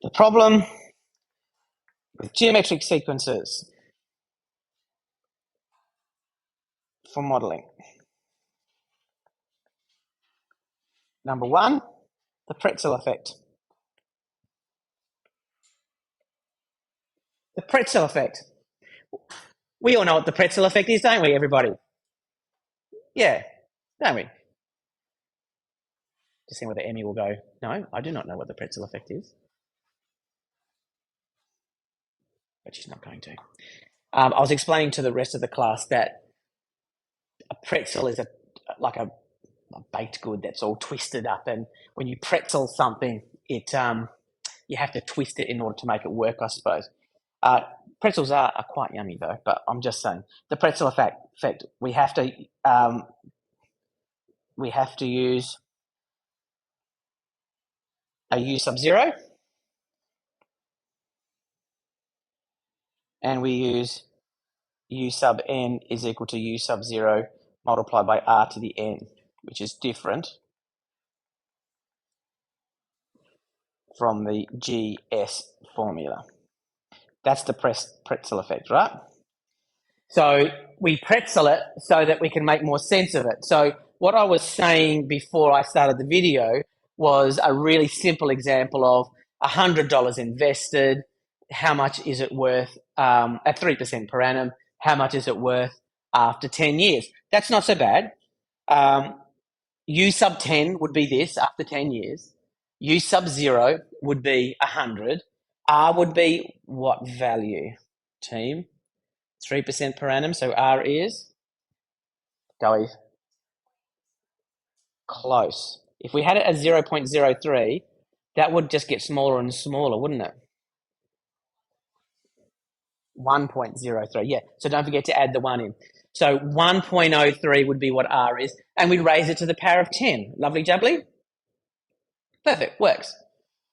The problem with geometric sequences for modeling. Number one, the pretzel effect. The pretzel effect. We all know what the pretzel effect is, don't we, everybody? Yeah, don't we? Just seeing whether Emmy will go, no, I do not know what the pretzel effect is. But she's not going to. I was explaining to the rest of the class that a pretzel is like a baked good that's all twisted up, and when you pretzel something, it you have to twist it in order to make it work, I suppose. Pretzels are quite yummy though, but I'm just saying the pretzel effect. We have to use a u sub 0, and we use u sub n is equal to u sub 0 multiplied by r to the n, which is different from the GS formula. That's the pretzel effect, right? So we pretzel it so that we can make more sense of it. So what I was saying before I started the video was a really simple example of $100 invested. How much is it worth at 3% per annum? How much is it worth after 10 years? That's not so bad. U sub 10 would be this after 10 years. U sub 0 would be 100. R would be what value, team? 3% per annum, so R is, go close. If we had it at 0.03, that would just get smaller and smaller, wouldn't it? 1.03, yeah. So don't forget to add the 1 in. So 1.03 would be what R is, and we'd raise it to the power of 10. Lovely jubbly? Perfect, works.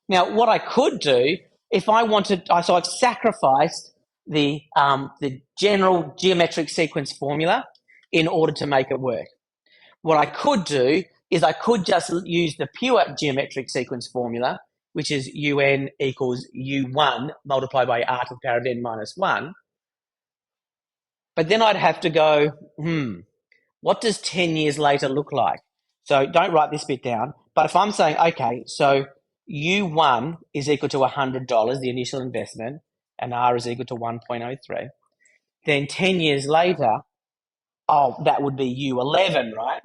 Now, what I could do, if I wanted, so I've sacrificed the general geometric sequence formula in order to make it work. What I could do is I could just use the pure geometric sequence formula, which is un equals u1 multiplied by r to the power of n minus 1. But then I'd have to go, what does 10 years later look like? So don't write this bit down. But if I'm saying, okay, so U1 is equal to $100, the initial investment, and R is equal to 1.03, then 10 years later, that would be U11, right?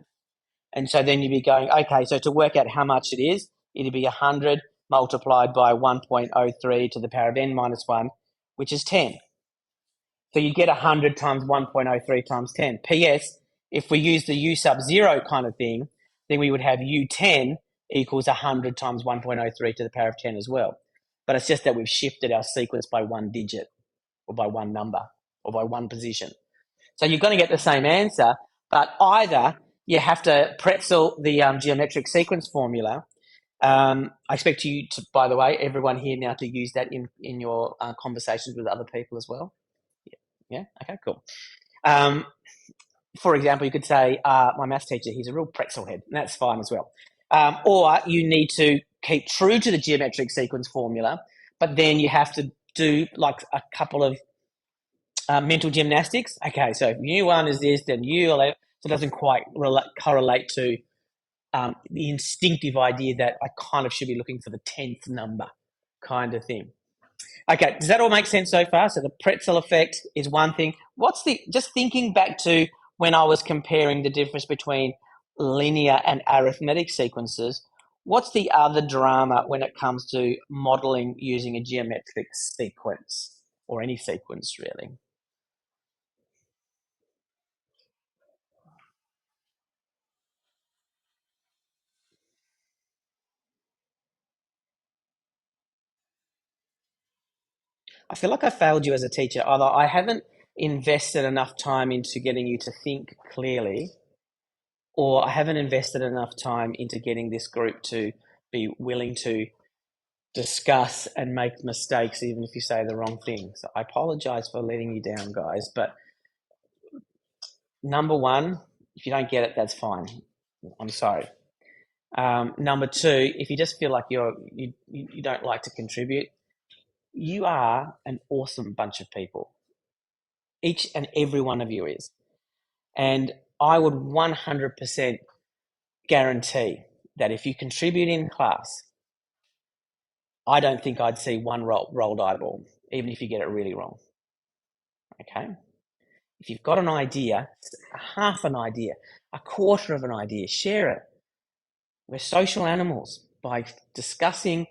And so then you'd be going, okay, so to work out how much it is, it'd be 100 multiplied by 1.03 to the power of n minus 1, which is 10. So you get 100 times 1.03 times 10. P.S., if we use the U sub 0 kind of thing, then we would have U10 equals 100 times 1.03 to the power of 10 as well. But it's just that we've shifted our sequence by one digit or by one number or by one position. So you're going to get the same answer, but either you have to pretzel the geometric sequence formula. I expect you to, by the way, everyone here now to use that in your conversations with other people as well. Yeah? Okay, cool. For example, you could say, my maths teacher, he's a real pretzel head, and that's fine as well. Or you need to keep true to the geometric sequence formula, but then you have to do like a couple of mental gymnastics. Okay, so if U1 is this, then U11, so it doesn't quite correlate to the instinctive idea that I kind of should be looking for the 10th number kind of thing. Okay, does that all make sense so far? So the pretzel effect is one thing. Just thinking back to when I was comparing the difference between linear and arithmetic sequences, what's the other drama when it comes to modeling using a geometric sequence or any sequence really? I feel like I failed you as a teacher. Either I haven't invested enough time into getting you to think clearly, or I haven't invested enough time into getting this group to be willing to discuss and make mistakes even if you say the wrong thing. So I apologize for letting you down, guys. But number one, if you don't get it, that's fine. I'm sorry. Number two, if you just feel like you don't like to contribute, you are an awesome bunch of people. Each and every one of you is. And I would 100% guarantee that if you contribute in class, I don't think I'd see one rolled eyeball, even if you get it really wrong. Okay? If you've got an idea, half an idea, a quarter of an idea, share it. We're social animals. By discussing,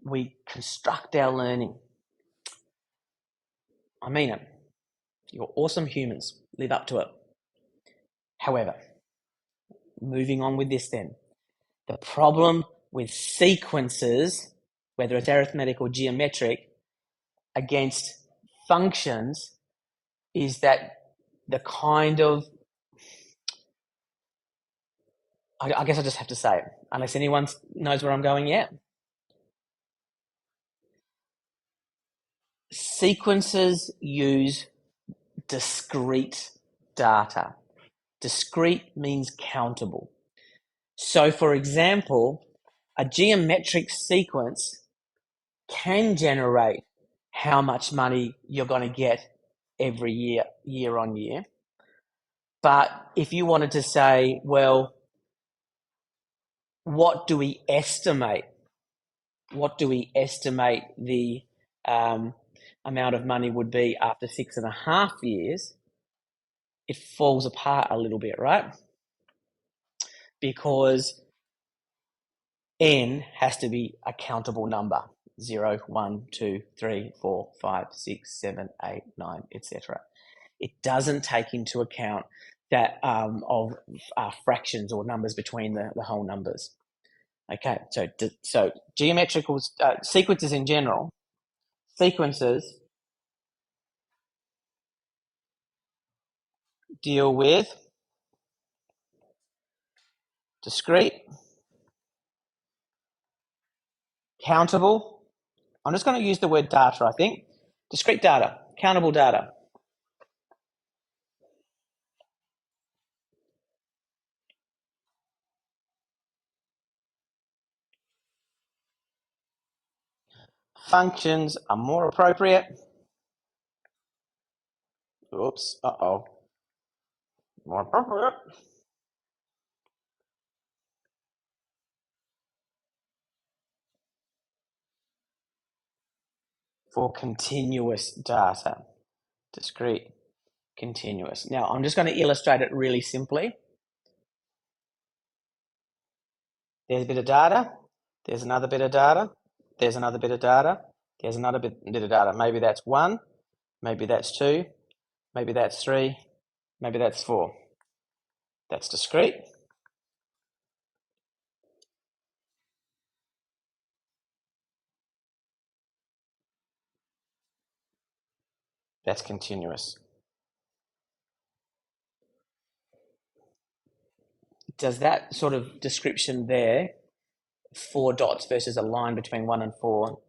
we construct our learning. I mean it. You're awesome humans. Live up to it. However, moving on with this then. The problem with sequences, whether it's arithmetic or geometric, against functions is that the kind of, I guess I just have to say it, unless anyone knows where I'm going yet. Sequences use discrete data. Discrete means countable. So, for example, a geometric sequence can generate how much money you're going to get every year on year. But if you wanted to say, well, what do we estimate? What do we estimate the amount of money would be after 6.5 years? It falls apart a little bit, right? Because n has to be a countable number. 0, 1, 2, 3, 4, 5, 6, 7, 8, 9, etc. It doesn't take into account that of fractions or numbers between the whole numbers. Okay, so geometrical sequences in general, sequences deal with discrete, countable. I'm just going to use the word data, I think. Discrete data, countable data. Functions are more appropriate. Oops, more appropriate. For continuous data. Discrete, continuous. Now, I'm just going to illustrate it really simply. There's a bit of data. There's another bit of data. There's another bit of data. There's another bit of data. Maybe that's 1. Maybe that's 2. Maybe that's 3. Maybe that's 4. That's discrete. That's continuous. Does that sort of description there, 4 dots versus a line between 1 and 4,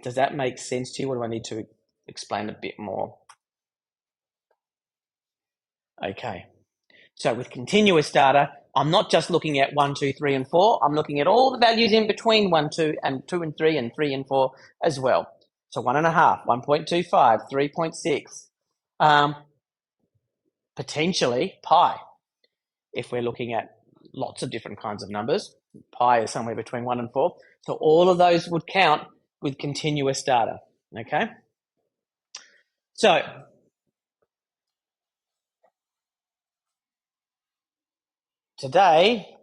does that make sense to you, or do I need to explain a bit more? Okay. So with continuous data, I'm not just looking at 1, 2, 3, and 4. I'm looking at all the values in between 1, 2, and 2 and 3, and 3 and 4 as well. So 1.5, 1.25, 3.6, potentially pi. If we're looking at lots of different kinds of numbers, pi is somewhere between 1 and 4. So all of those would count with continuous data. Okay. So today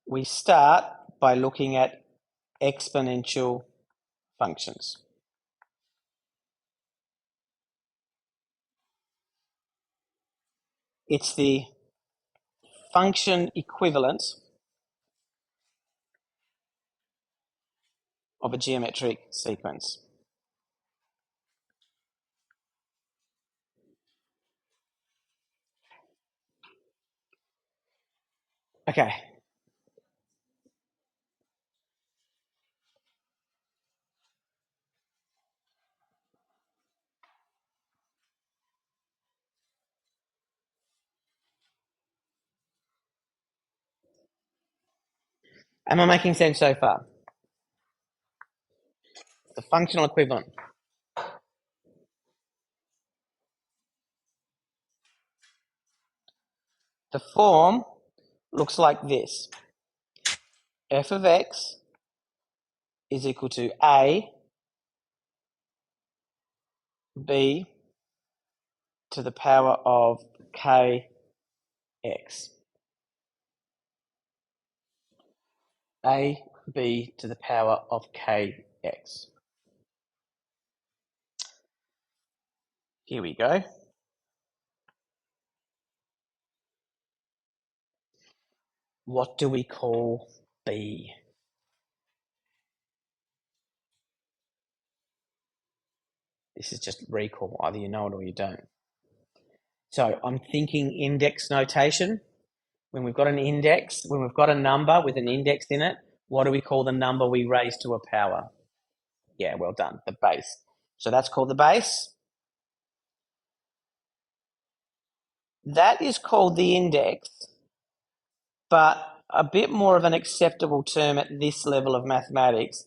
we start by looking at exponential functions. It's the function equivalent of a geometric sequence. Okay. Am I making sense so far? The functional equivalent. The form looks like this. F of x is equal to a b to the power of kx. A b to the power of kx. Here we go. What do we call b? This is just recall. Either you know it or you don't. So I'm thinking index notation. When we've got an index, when we've got a number with an index in it, what do we call the number we raise to a power? Yeah, well done, the base. So that's called the base. That is called the index, but a bit more of an acceptable term at this level of mathematics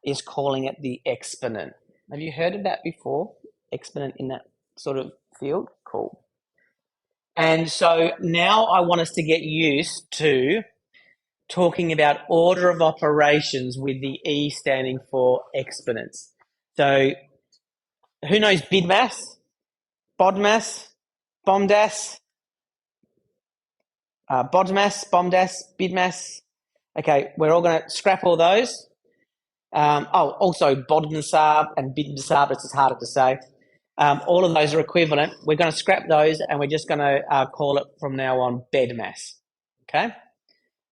is calling it the exponent. Have you heard of that before? Exponent in that sort of field? Cool. And so now I want us to get used to talking about order of operations with the E standing for exponents. So who knows BIDMAS, BODMAS, BOMDAS, BODMAS, BOMDAS, BIDMAS? Okay, we're all going to scrap all those. Also BODMASAB and BIDMASAB, it's just harder to say. All of those are equivalent. We're going to scrap those and we're just going to call it from now on BEDMAS. Okay?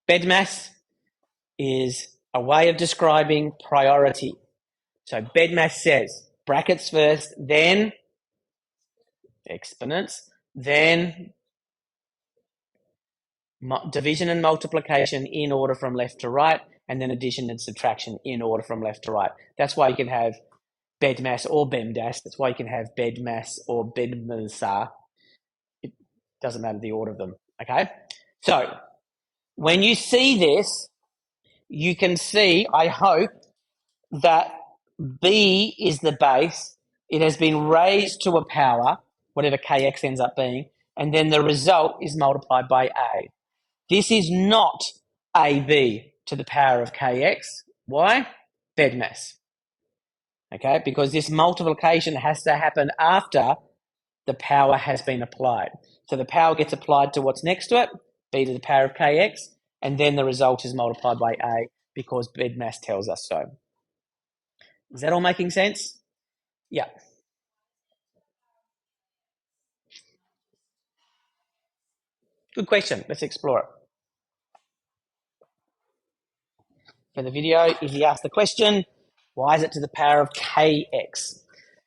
BEDMAS is a way of describing priority. So BEDMAS says brackets first, then exponents, then division and multiplication in order from left to right, and then addition and subtraction in order from left to right. That's why you can have BEDMAS or BEMDAS. That's why you can have BEDMAS or BEDMASA. It doesn't matter the order of them, okay? So when you see this, you can see, I hope, that B is the base. It has been raised to a power, whatever kx ends up being, and then the result is multiplied by A. This is not AB to the power of kx. Why? BEDMAS. Okay, because this multiplication has to happen after the power has been applied. So the power gets applied to what's next to it, B to the power of kx, and then the result is multiplied by A because BEDMAS tells us so. Is that all making sense? Yeah. Good question. Let's explore it. For the video, if you ask the question, why is it to the power of kx?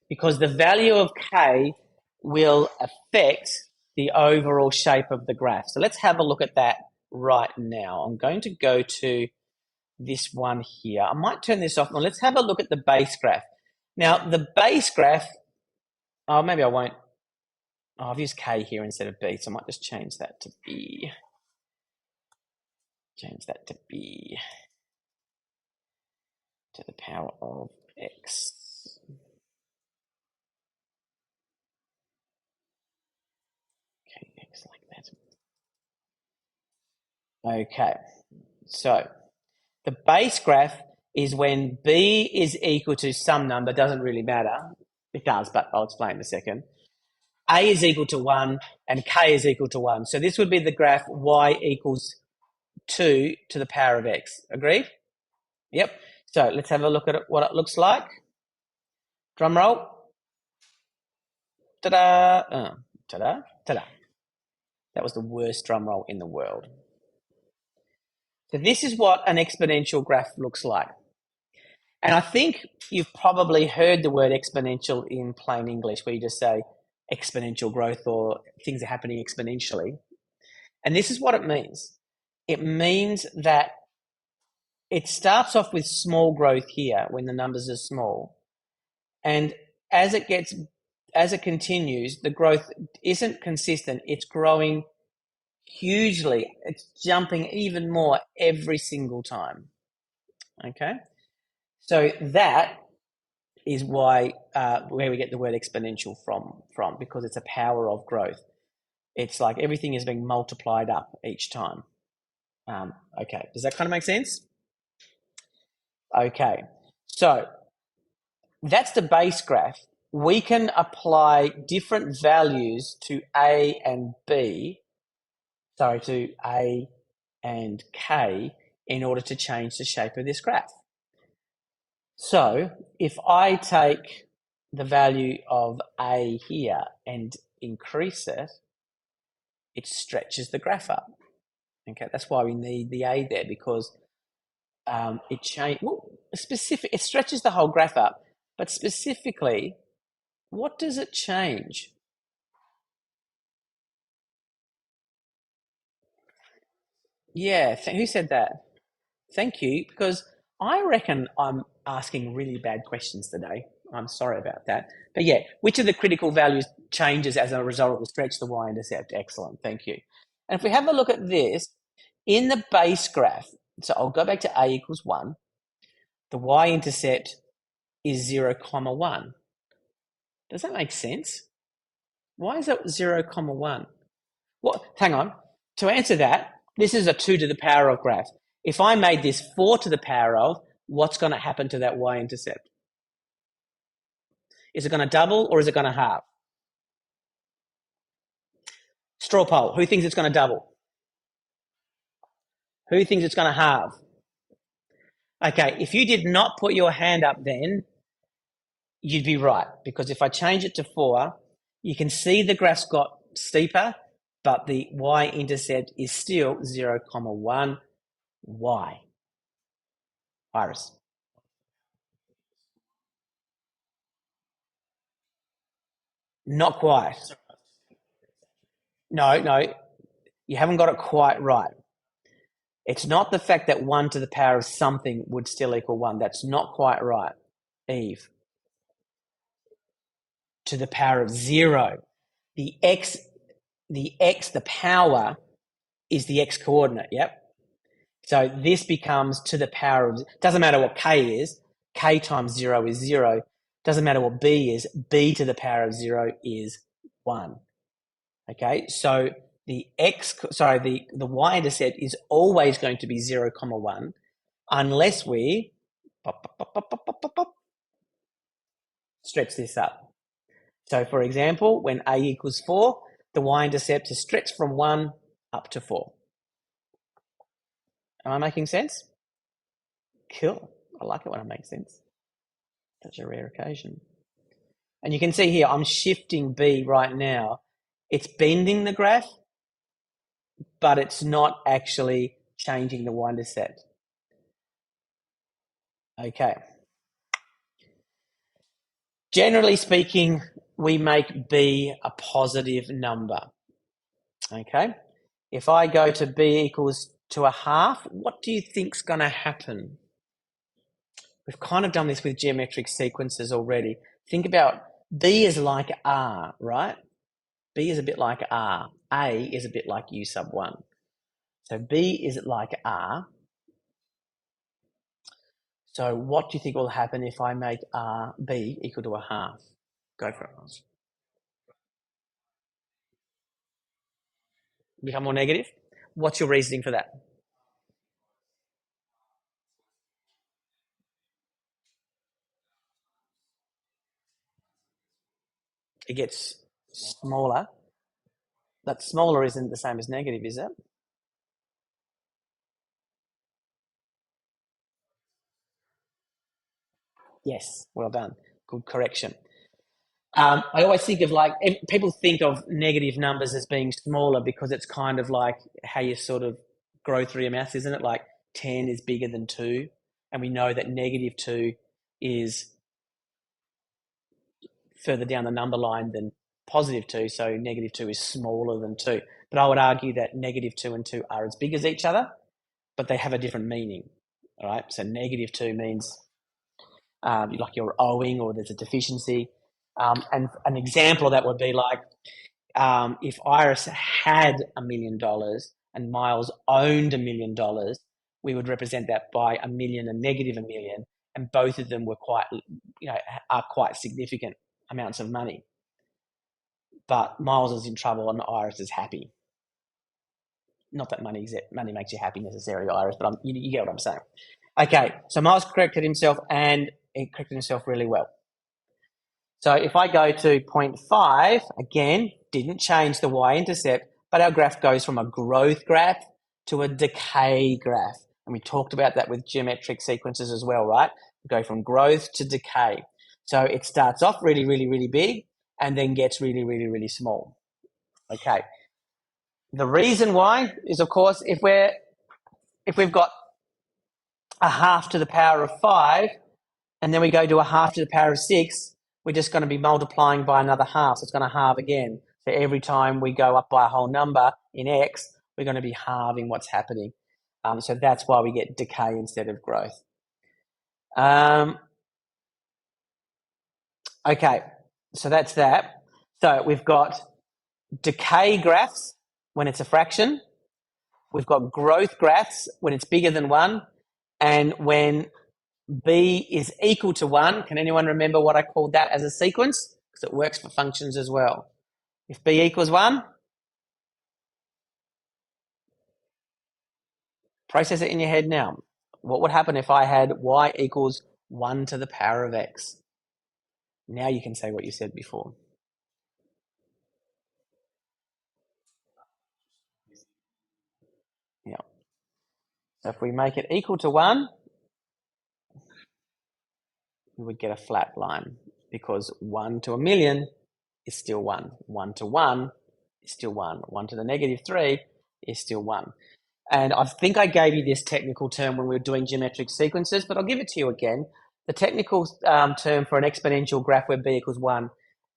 Because the value of k will affect the overall shape of the graph. So let's have a look at that right now. I'm going to go to this one here. I might turn this off. Now let's have a look at the base graph. Now the base graph, maybe I won't. I've used k here instead of b, so I might just change that to b. Change that to b to the power of x. Kx like that. Okay, so the base graph is when b is equal to some number, doesn't really matter. It does, but I'll explain in a second. A is equal to 1 and k is equal to 1. So this would be the graph y equals 2 to the power of x. Agreed? Yep. So let's have a look at what it looks like. Drum roll. Ta-da. Ta-da. Ta-da. That was the worst drum roll in the world. So this is what an exponential graph looks like. And I think you've probably heard the word exponential in plain English, where you just say exponential growth or things are happening exponentially. And this is what it means. It means that it starts off with small growth here when the numbers are small. And as it continues, the growth isn't consistent. It's growing hugely. It's jumping even more every single time. Okay, so that is why where we get the word exponential from because it's a power of growth. It's like everything is being multiplied up each time. Okay, does that kind of make sense? Okay, so that's the base graph. We can apply different values to A and B, sorry, to A and K in order to change the shape of this graph. So if I take the value of A here and increase it, it stretches the graph up. Okay, that's why we need the A there because it stretches the whole graph up, but specifically, what does it change? Yeah, who said that? Thank you, because I reckon I'm asking really bad questions today. I'm sorry about that. But yeah, which of the critical values changes as a result of the stretch the y-intercept? Excellent, thank you. And if we have a look at this, in the base graph, so I'll go back to a equals 1, the y-intercept is 0, 1. Does that make sense? Why is it 0, 1? Well, hang on. To answer that, this is a 2 to the power of graph. If I made this 4 to the power of, what's going to happen to that y-intercept? Is it going to double or is it going to halve? Straw poll. Who thinks it's going to double? Who thinks it's going to halve? Okay, if you did not put your hand up then, you'd be right. Because if I change it to 4, you can see the graph's got steeper, but the y-intercept is still 0, 1. Why? Iris. Not quite. No, you haven't got it quite right. It's not the fact that 1 to the power of something would still equal 1. That's not quite right, Eve. To the power of 0. The the power is the x coordinate, yep? So this becomes to the power of, doesn't matter what k is, k times 0 is 0. Doesn't matter what b is, b to the power of 0 is 1. Okay, so the y-intercept is always going to be 0, 1 unless we stretch this up. So for example, when a equals 4, the y-intercept is stretched from 1 up to 4. Am I making sense? Cool. I like it when it makes sense. Such a rare occasion. And you can see here, I'm shifting B right now. It's bending the graph, but it's not actually changing the y-intercept. Okay. Generally speaking, we make B a positive number. Okay. If I go to B equals to a half, what do you think's going to happen? We've kind of done this with geometric sequences already. Think about B is like R, right? B is a bit like R. A is a bit like U sub 1. So B is like R. So what do you think will happen if I make B equal to a half? Go for it. Become more negative? What's your reasoning for that? It gets smaller. That smaller isn't the same as negative, is it? Yes, well done. Good correction. I always think of like, people think of negative numbers as being smaller because it's kind of like how you sort of grow through your maths, isn't it? Like 10 is bigger than 2. And we know that negative 2 is further down the number line than positive 2. So negative 2 is smaller than 2. But I would argue that negative 2 and 2 are as big as each other, but they have a different meaning. All right. So negative 2 means like you're owing or there's a deficiency. And an example of that would be like if Iris had $1 million and Miles owned $1 million, we would represent that by $1 million and negative $1 million, and both of them were are quite significant amounts of money. But Miles is in trouble and Iris is happy. Not that money makes you happy necessarily, Iris, but you get what I'm saying. Okay, so Miles corrected himself, and he corrected himself really well. So if I go to 0.5, again, didn't change the y-intercept, but our graph goes from a growth graph to a decay graph. And we talked about that with geometric sequences as well, right? We go from growth to decay. So it starts off really, really, really big and then gets really, really, really small. Okay. The reason why is, of course, if we've got a half to the power of 5 and then we go to a half to the power of 6, we're just going to be multiplying by another half. So it's going to halve again. So every time we go up by a whole number in x, we're going to be halving what's happening. So that's why we get decay instead of growth. Okay, so that's that. So we've got decay graphs when it's a fraction. We've got growth graphs when it's bigger than 1. And when b is equal to 1, can anyone remember what I called that as a sequence? Because it works for functions as well. If b equals 1, process it in your head now. What would happen if I had y equals 1 to the power of x? Now you can say what you said before. Yeah. So if we make it equal to 1, we would get a flat line, because 1 to 1,000,000 is still 1. 1 to 1 is still 1. 1 to the negative 3 is still 1. And I think I gave you this technical term when we were doing geometric sequences, but I'll give it to you again. The technical term for an exponential graph where b equals 1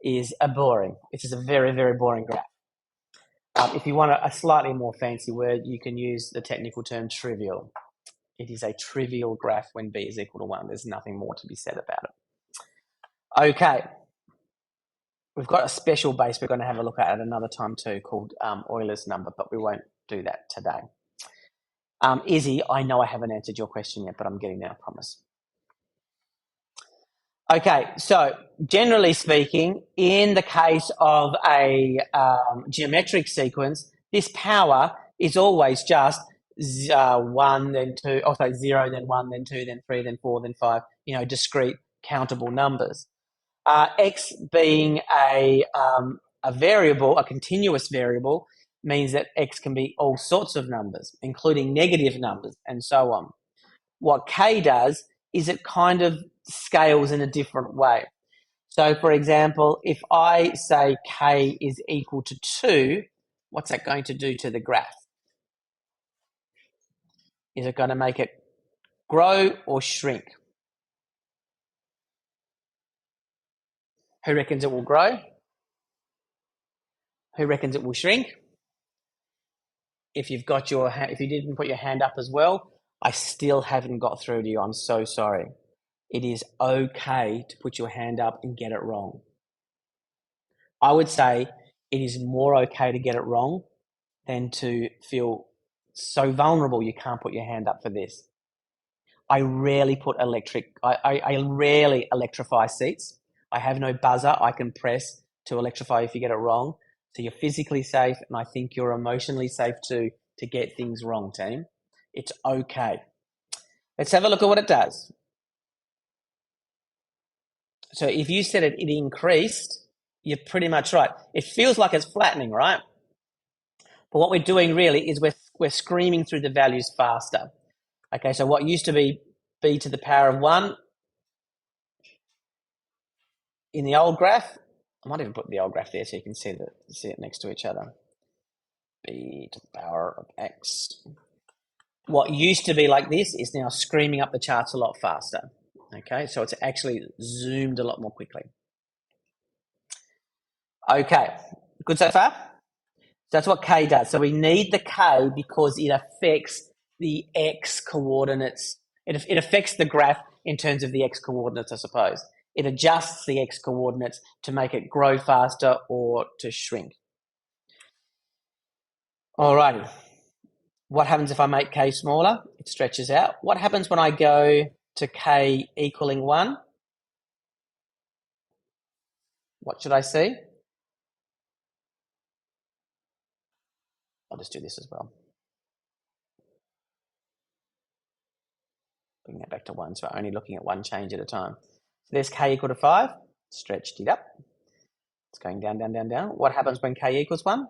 is boring. This is a very, very boring graph. If you want a slightly more fancy word, you can use the technical term trivial. It is a trivial graph when b is equal to 1. There's nothing more to be said about it. Okay. We've got a special base we're going to have a look at another time too, called Euler's number, but we won't do that today. Izzy, I know I haven't answered your question yet, but I'm getting there, I promise. Okay, so generally speaking, in the case of a geometric sequence, this power is always just 1, then 2, also 0, then 1, then 2, then 3, then 4, then 5, discrete countable numbers. X being a variable, a continuous variable, means that x can be all sorts of numbers, including negative numbers and so on. What k does is it kind of scales in a different way. So, for example, if I say k is equal to 2, what's that going to do to the graph? Is it going to make it grow or shrink? Who reckons it will grow? Who reckons it will shrink? If you didn't put your hand up as well, I still haven't got through to you. I'm so sorry. It is okay to put your hand up and get it wrong. I would say it is more okay to get it wrong than to feel so vulnerable you can't put your hand up for this. I rarely electrify seats. I have no buzzer I can press to electrify if you get it wrong. So you're physically safe, and I think you're emotionally safe too to get things wrong, team. It's okay. Let's have a look at what it does. So if you said it increased, you're pretty much right. It feels like it's flattening, right? But what we're doing really is we're screaming through the values faster. Okay, so what used to be b to the power of 1 in the old graph, I might even put the old graph there so you can see it next to each other. B to the power of x. What used to be like this is now screaming up the charts a lot faster. Okay, so it's actually zoomed a lot more quickly. Okay, good so far? That's what k does. So we need the k because it affects the x coordinates. It affects the graph in terms of the x coordinates, I suppose. It adjusts the x coordinates to make it grow faster or to shrink. Alrighty. What happens if I make k smaller? It stretches out. What happens when I go to k equaling 1? What should I see? I'll just do this as well. Bring that back to 1, so I'm only looking at one change at a time. So there's k equal to 5. Stretched it up. It's going down, down, down, down. What happens when k equals 1?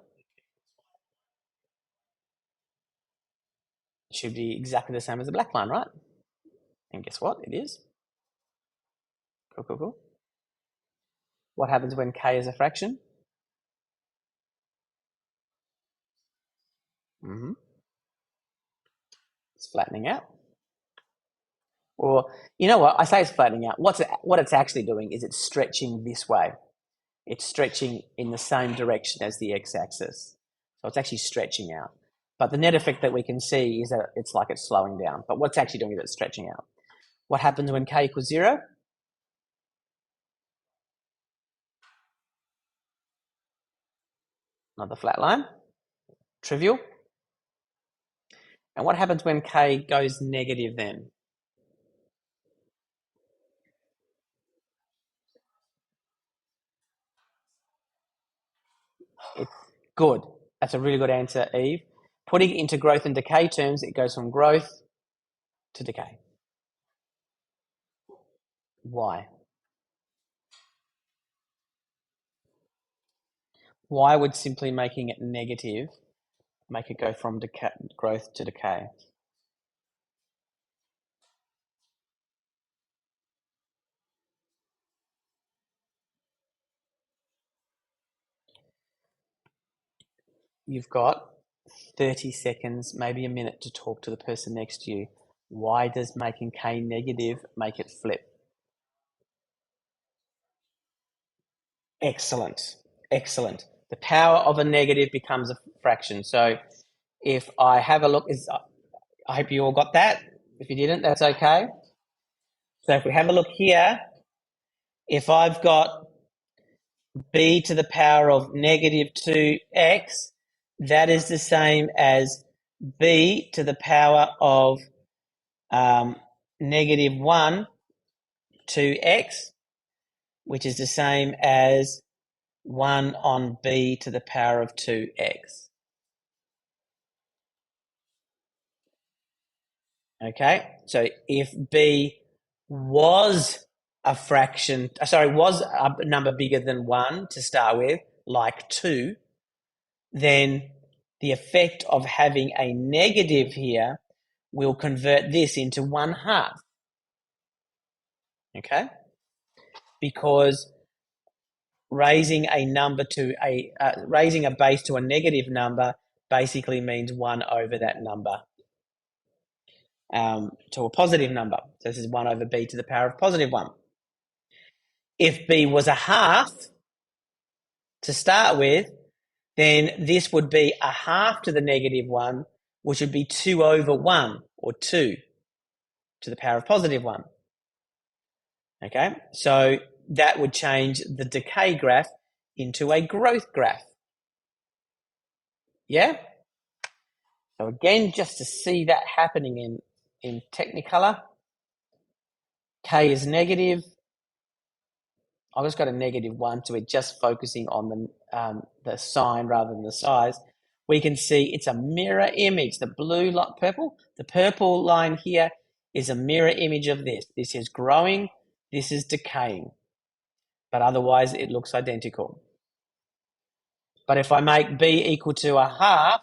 It should be exactly the same as the black line, right? And guess what? It is. Cool, cool, cool. What happens when k is a fraction? It's flattening out. Or, you know what? I say it's flattening out. What it's actually doing is it's stretching this way. It's stretching in the same direction as the x-axis. So it's actually stretching out. But the net effect that we can see is that it's like it's slowing down. But what's actually doing is it's stretching out. What happens when k equals 0? Another flat line. Trivial. And what happens when k goes negative then? It's good. That's a really good answer, Eve. Putting it into growth and decay terms, it goes from growth to decay. Why? Why would simply making it negative make it go from growth to decay? You've got 30 seconds, maybe a minute to talk to the person next to you. Why does making k negative make it flip? Excellent. Excellent. The power of a negative becomes a fraction. So if I have a look, I hope you all got that. If you didn't, that's okay. So if we have a look here, if I've got b to the power of negative 2x, that is the same as b to the power of negative 1 2x, which is the same as 1 on b to the power of 2x. Okay, so if b was a fraction, was a number bigger than 1 to start with, like 2, then the effect of having a negative here will convert this into 1/2. Okay, because raising a number to raising a base to a negative number basically means 1 over that number to a positive number. So this is 1 over b to the power of positive 1. If b was a half to start with, then this would be a half to the negative 1, which would be 2 over 1, or 2 to the power of positive 1. Okay, so that would change the decay graph into a growth graph. Yeah? So again, just to see that happening in Technicolor, k is negative. I've just got a -1, so we're just focusing on the sign rather than the size. We can see it's a mirror image. The purple line here is a mirror image of this. This is growing, this is decaying, but otherwise it looks identical. But if I make b equal to a half,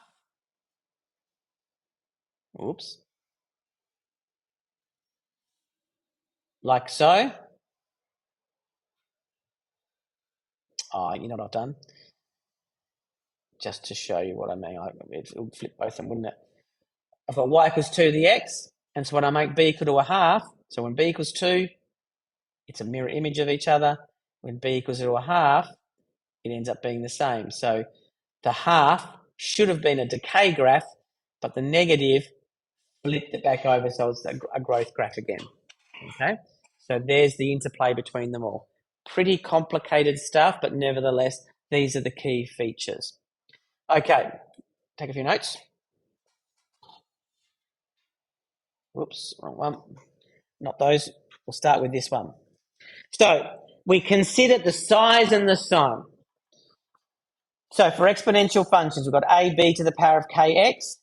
oops, like so. Oh, you know what I've done? Just to show you what I mean, it would flip both of them, wouldn't it? I've got y equals 2 to the x, and so when I make b equal to a half, so when b equals 2, it's a mirror image of each other. When b equals to a half, it ends up being the same. So the half should have been a decay graph, but the negative flipped it back over, so it's a growth graph again. Okay, so there's the interplay between them all. Pretty complicated stuff, but nevertheless, these are the key features. Okay, take a few notes. Whoops, wrong one. Not those. We'll start with this one. So we consider the size and the sign. So for exponential functions, we've got ab to the power of kx.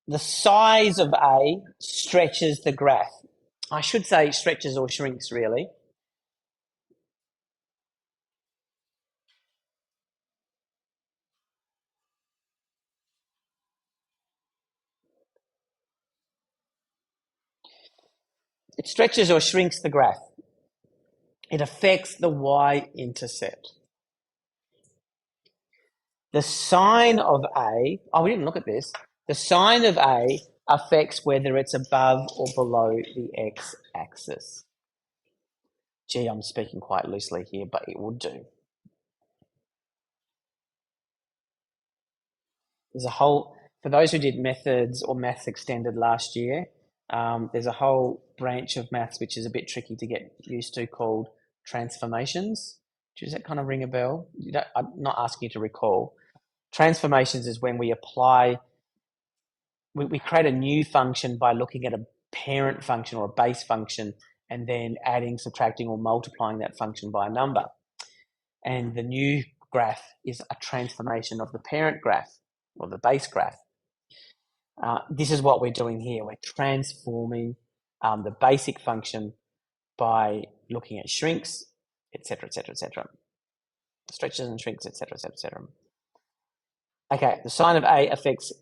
The size of a stretches the graph. I should say stretches or shrinks, really. It stretches or shrinks the graph. It affects the y-intercept. The sine of A, we didn't look at this. The sine of A affects whether it's above or below the x-axis. Gee, I'm speaking quite loosely here, but it will do. There's a whole, for those who did methods or maths extended last year, there's a whole branch of maths which is a bit tricky to get used to called transformations. Does that kind of ring a bell? I'm not asking you to recall. Transformations is when we apply, we create a new function by looking at a parent function or a base function and then adding, subtracting or multiplying that function by a number. And the new graph is a transformation of the parent graph or the base graph. This is what we're doing here. We're transforming the basic function by looking at shrinks, etc., etc., etc. Stretches and shrinks, etc., etc., etc. Okay, the sine of A affects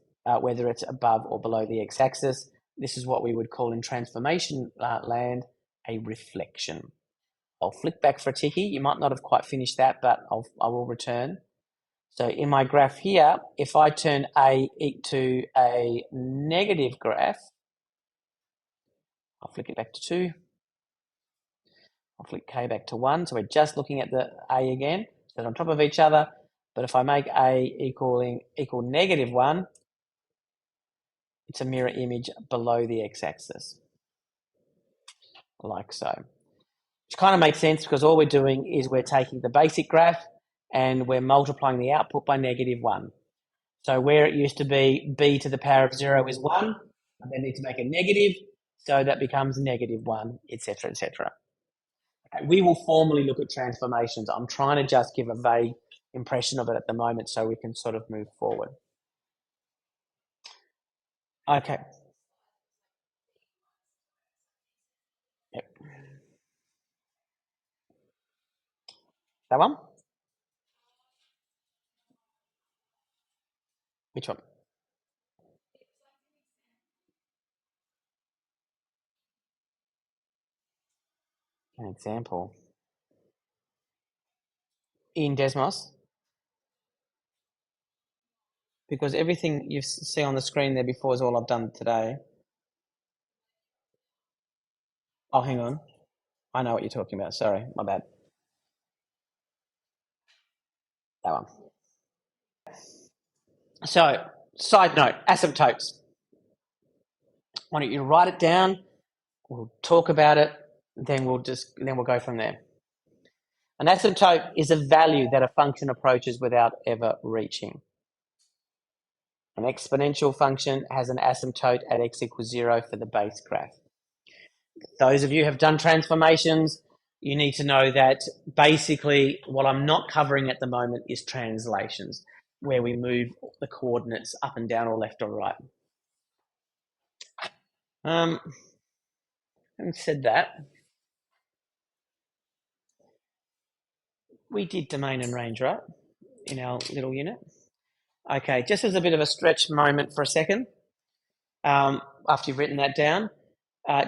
whether it's above or below the x-axis. This is what we would call in transformation land a reflection. I'll flick back for a ticky. You might not have quite finished that, but I will return. So in my graph here, if I turn A to a negative graph, I'll flick it back to 2. I'll flick K back to 1. So we're just looking at the A again. So they're on top of each other. But if I make A equal negative 1, it's a mirror image below the x-axis, like so. Which kind of makes sense because all we're doing is we're taking the basic graph and we're multiplying the output by negative 1. So where it used to be b to the power of 0 is 1, and then need to make a negative, so that becomes negative 1, etc., etc. We will formally look at transformations. I'm trying to just give a vague impression of it at the moment so we can sort of move forward. Okay. Yep. That one? Which one? An example. In Desmos? Because everything you see on the screen there before is all I've done today. Oh, hang on. I know what you're talking about. Sorry, my bad. That one. So, side note, asymptotes. Why don't you write it down? We'll talk about it. Then we'll go from there. An asymptote is a value that a function approaches without ever reaching. An exponential function has an asymptote at x equals 0 for the base graph. Those of you who have done transformations, you need to know that basically what I'm not covering at the moment is translations, where we move the coordinates up and down or left or right. Having said that, we did domain and range, right, in our little unit? Okay, just as a bit of a stretch moment for a second, after you've written that down,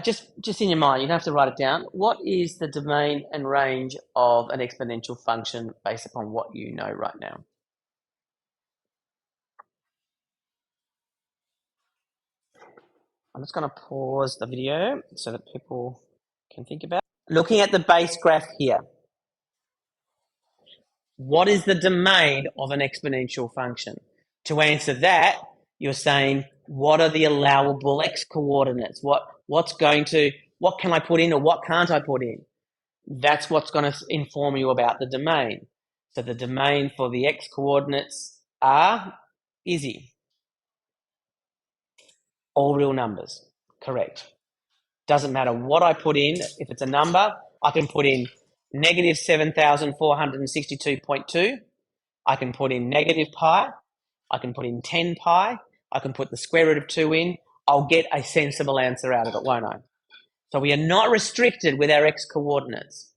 just in your mind, you don't have to write it down. What is the domain and range of an exponential function based upon what you know right now? I'm just going to pause the video so that people can think about it. Looking at the base graph here, what is the domain of an exponential function? To answer that, you're saying, what are the allowable x coordinates? What can I put in or what can't I put in? That's what's going to inform you about the domain. So the domain for the x coordinates are easy. All real numbers. Correct. Doesn't matter what I put in. If it's a number, I can put in negative 7,462.2. I can put in negative pi. I can put in 10 pi. I can put the square root of 2 in. I'll get a sensible answer out of it, won't I? So we are not restricted with our x coordinates.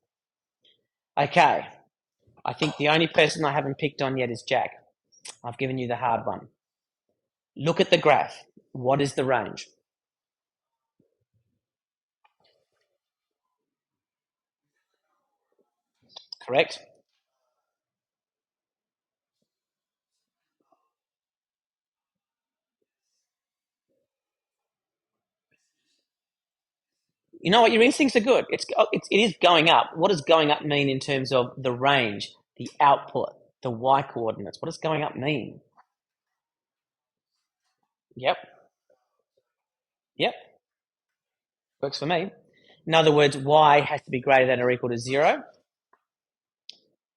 Okay. I think the only person I haven't picked on yet is Jack. I've given you the hard one. Look at the graph. What is the range? Correct? You know what? Your instincts are good. It is going up. What does going up mean in terms of the range, the output, the y coordinates? What does going up mean? Yep. Yep. Works for me. In other words, y has to be greater than or equal to 0.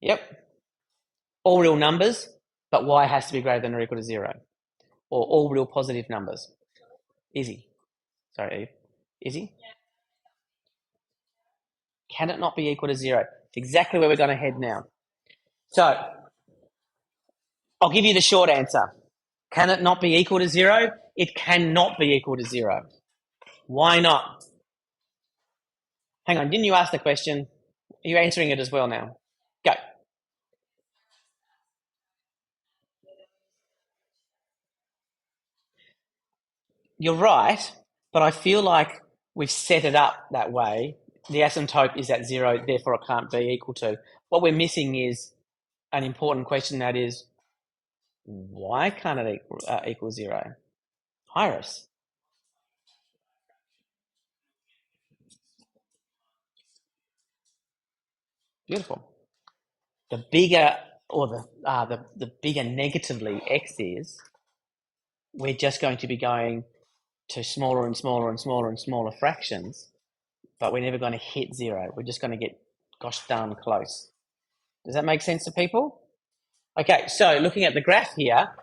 Yep. All real numbers, but y has to be greater than or equal to 0. Or all real positive numbers. Easy. Sorry, Eve. Easy. Can it not be equal to 0? It's exactly where we're going to head now. So I'll give you the short answer. Can it not be equal to 0? It cannot be equal to 0. Why not? Hang on, didn't you ask the question? Are you answering it as well now? Go. You're right, but I feel like we've set it up that way. The asymptote is at 0, therefore it can't be equal to. What we're missing is an important question, that is, why can't it equal 0? Iris. Beautiful. The bigger, or the bigger negatively x is, we're just going to be going to smaller and smaller and smaller and smaller fractions, but we're never going to hit 0. We're just going to get gosh darn close. Does that make sense to people? Okay, so looking at the graph here,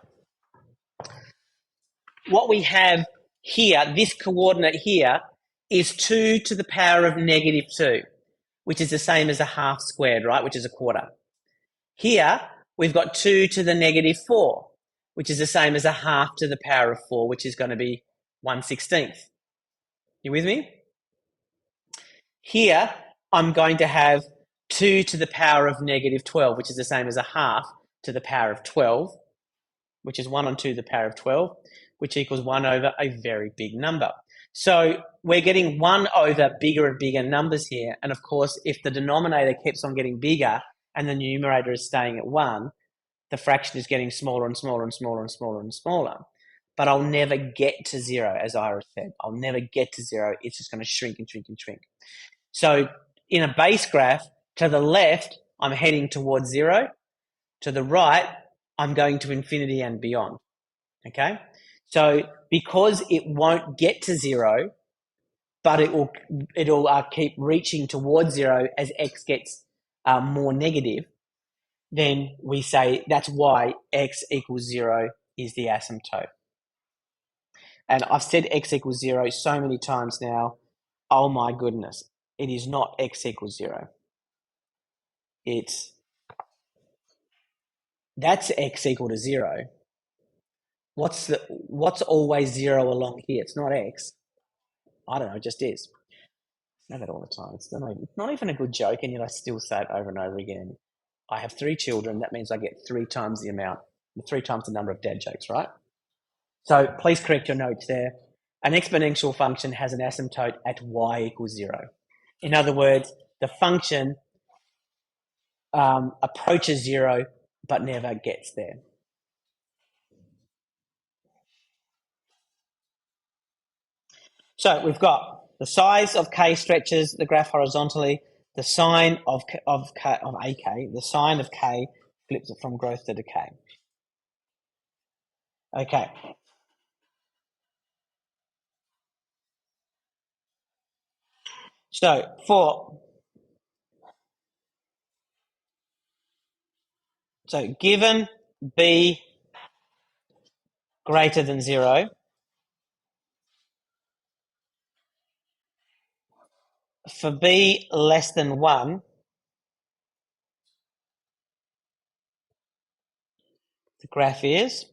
what we have here, this coordinate here, is 2 to the power of negative 2, which is the same as a half squared, right, which is a quarter. Here, we've got 2 to the negative 4, which is the same as a half to the power of 4, which is going to be 1/16. You with me? Here, I'm going to have 2 to the power of negative 12, which is the same as a half to the power of 12, which is 1 on 2 to the power of 12, which equals 1 over a very big number. So we're getting 1 over bigger and bigger numbers here. And of course, if the denominator keeps on getting bigger and the numerator is staying at 1, the fraction is getting smaller and smaller and smaller and smaller and smaller. But I'll never get to 0, as Iris said. I'll never get to 0. It's just going to shrink and shrink and shrink. So in a base graph, to the left, I'm heading towards 0. To the right, I'm going to infinity and beyond. Okay? So because it won't get to 0, but it'll keep reaching towards 0 as x gets more negative, then we say that's why x equals 0 is the asymptote. And I've said x equals 0 so many times now. Oh my goodness. It is not x equals 0. That's x equal to 0. What's always 0 along here? It's not x. I don't know, it just is. I know that all the time. It's not even a good joke, and yet I still say it over and over again. I have 3 children. That means I get 3 times the amount, 3 times the number of dad jokes, right? So please correct your notes there. An exponential function has an asymptote at y equals 0. In other words, the function approaches 0 but never gets there. So we've got the size of k stretches the graph horizontally. The sign of AK, the sign of k flips it from growth to decay. Okay. So given B greater than 0. For b less than 1, the graph is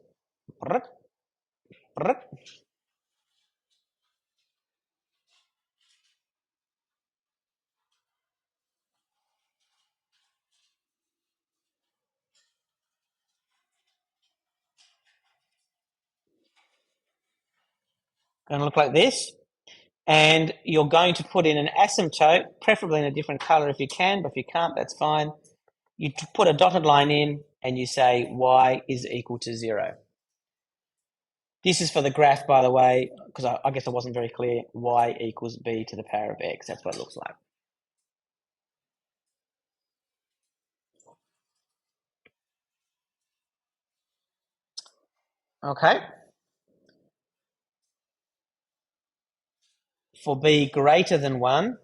going to look like this. And you're going to put in an asymptote, preferably in a different color if you can, but if you can't, that's fine. You put a dotted line in and you say y is equal to 0. This is for the graph, by the way, because I guess I wasn't very clear. Y equals b to the power of x. That's what it looks like. Okay. For b greater than 1,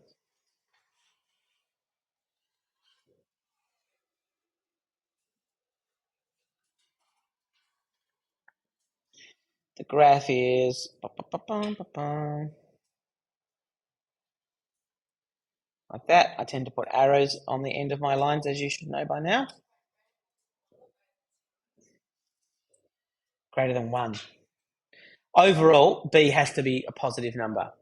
the graph is like that. I tend to put arrows on the end of my lines, as you should know by now. Greater than 1. Overall, b has to be a positive number.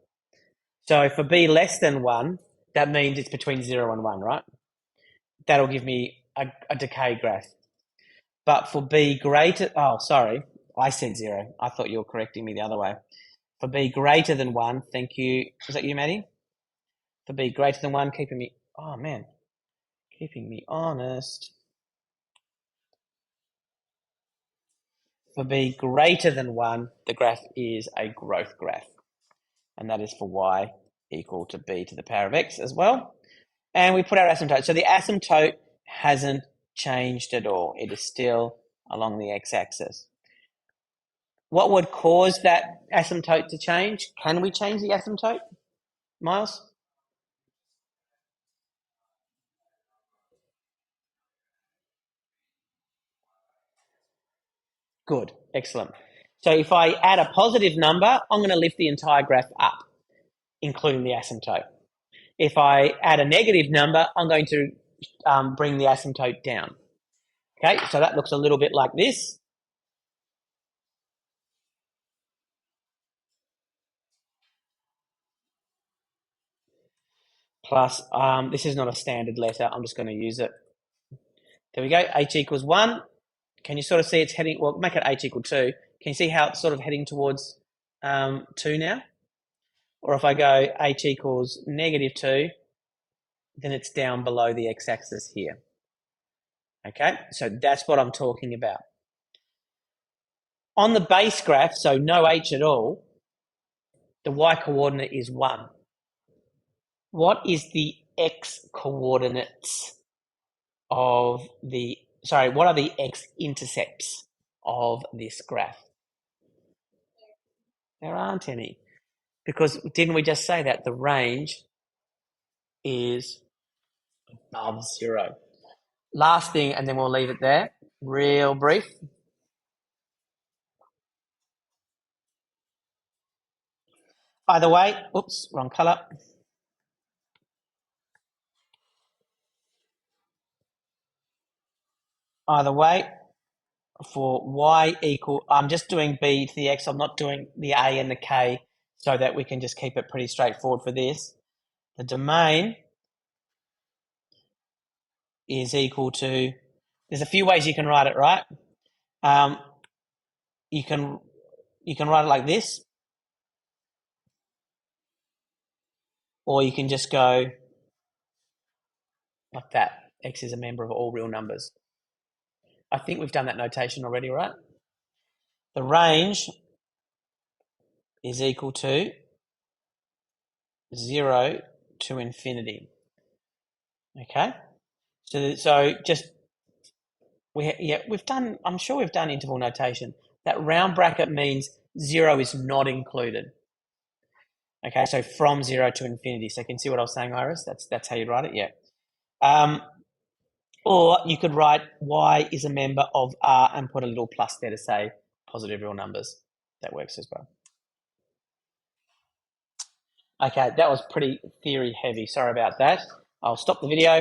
So for b less than 1, that means it's between 0 and 1, right? That'll give me a decay graph. But for b greater, oh, sorry, I said 0. I thought you were correcting me the other way. For b greater than 1, thank you. Was that you, Maddie? For b greater than 1, keeping me honest. For b greater than 1, the graph is a growth graph. And that is for y equal to b to the power of x as well. And we put our asymptote. So the asymptote hasn't changed at all. It is still along the x-axis. What would cause that asymptote to change? Can we change the asymptote, Miles? Good, excellent. So if I add a positive number, I'm going to lift the entire graph up, including the asymptote. If I add a negative number, I'm going to bring the asymptote down. Okay, so that looks a little bit like this. Plus, this is not a standard letter. I'm just going to use it. There we go, h equals 1. Can you sort of see it's heading, well, make it h equal 2. Can you see how it's sort of heading towards 2 now? Or if I go h equals -2, then it's down below the x-axis here. Okay, so that's what I'm talking about. On the base graph, so no h at all, the y-coordinate is 1. What is the x-coordinates of the, sorry, what are the x-intercepts of this graph? There aren't any. Because didn't we just say that the range is above 0? Last thing, and then we'll leave it there, real brief. Either way, oops, wrong color. Either way, for y equal, I'm just doing b to the x, I'm not doing the a and the k, so that we can just keep it pretty straightforward for this. The domain is equal to, there's a few ways you can write it, right? You can write it like this, or you can just go like that. X is a member of all real numbers. I think we've done that notation already, right? The range is equal to 0 to infinity. Okay, so just we've done. I'm sure we've done interval notation. That round bracket means 0 is not included. Okay, so from 0 to infinity. So you can see what I was saying, Iris. That's how you write it. Yeah. Or you could write y is a member of R and put a little plus there to say positive real numbers. That works as well. Okay, that was pretty theory heavy. Sorry about that. I'll stop the video.